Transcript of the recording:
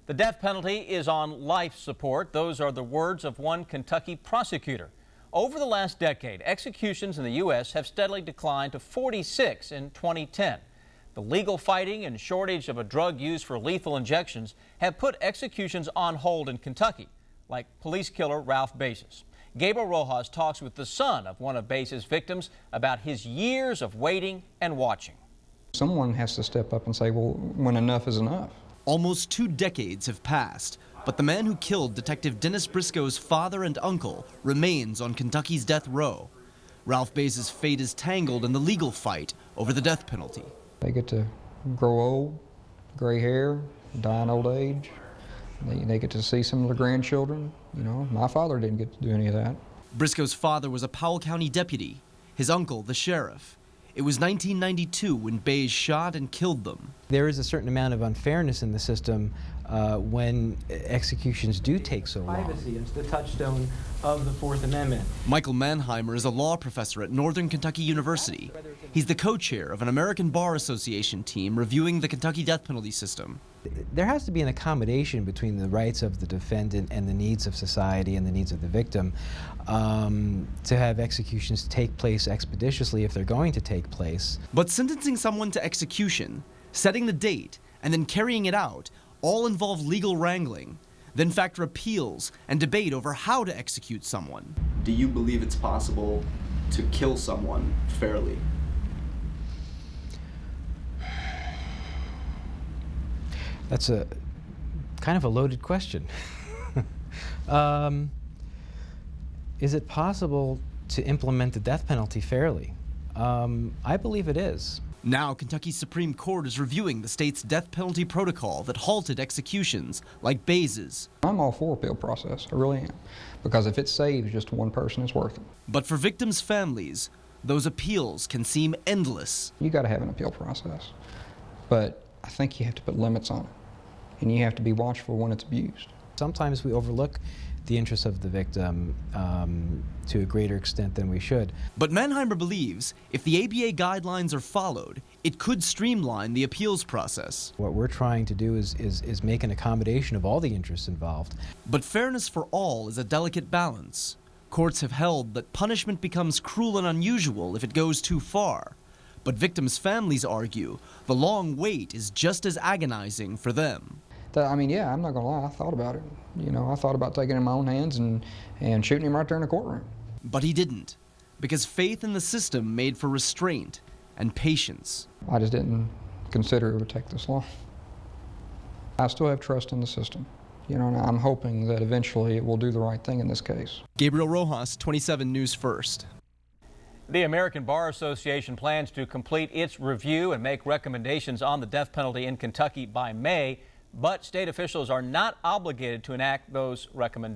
The death penalty is on life support. Those are the words of one Kentucky prosecutor. Over the last decade, executions in the U.S. have steadily declined to 46 in 2010. The legal fighting and shortage of a drug used for lethal injections have put executions on hold in Kentucky, like police killer Ralph Basis. Gabriel Roxas talks with the son of one of Basis' victims about his years of waiting and watching. Someone has to step up and say, well, when enough is enough. Almost 2 decades have passed, but the man who killed Detective Dennis Briscoe's father and uncle remains on Kentucky's death row. Ralph Basis' fate is tangled in the legal fight over the death penalty. They get to grow old, gray hair, die in old age. They get to see some of their grandchildren. You know, my father didn't get to do any of that. Briscoe's father was a Powell County deputy, his uncle the sheriff. It was 1992 when Bays shot and killed them. There is a certain amount of unfairness in the system when executions do take so long. Privacy is the touchstone of the Fourth Amendment. Michael Mannheimer is a law professor at Northern Kentucky University. He's the co-chair of an American Bar Association team reviewing the Kentucky death penalty system. There has to be an accommodation between the rights of the defendant and the needs of society and the needs of the victim to have executions take place expeditiously if they're going to take place. But sentencing someone to execution, setting the date, and then carrying it out all involve legal wrangling, then factor appeals and debate over how to execute someone. Do you believe it's possible to kill someone fairly? That's a kind of a loaded question. Is it possible to implement the death penalty fairly? I believe it is. Now, Kentucky's Supreme Court is reviewing the state's death penalty protocol that halted executions like Bays's. I'm all for appeal process, I really am, because if it saves just one person, it's worth it. But for victims' families, those appeals can seem endless. You got to have an appeal process, but I think you have to put limits on it, and you have to be watchful when it's abused. Sometimes we overlook the interests of the victim to a greater extent than we should. But Mannheimer believes if the ABA guidelines are followed, it could streamline the appeals process. What we're trying to do is make an accommodation of all the interests involved. But fairness for all is a delicate balance. Courts have held that punishment becomes cruel and unusual if it goes too far. But victims' families argue the long wait is just as agonizing for them. I mean, yeah, I'm not gonna lie, I thought about it. You know, I thought about taking it in my own hands and shooting him right there in the courtroom. But he didn't, because faith in the system made for restraint and patience. I just didn't consider it would take this long. I still have trust in the system. You know, and I'm hoping that eventually it will do the right thing in this case. Gabriel Roxas, 27 News First. The American Bar Association plans to complete its review and make recommendations on the death penalty in Kentucky by May, but state officials are not obligated to enact those recommendations.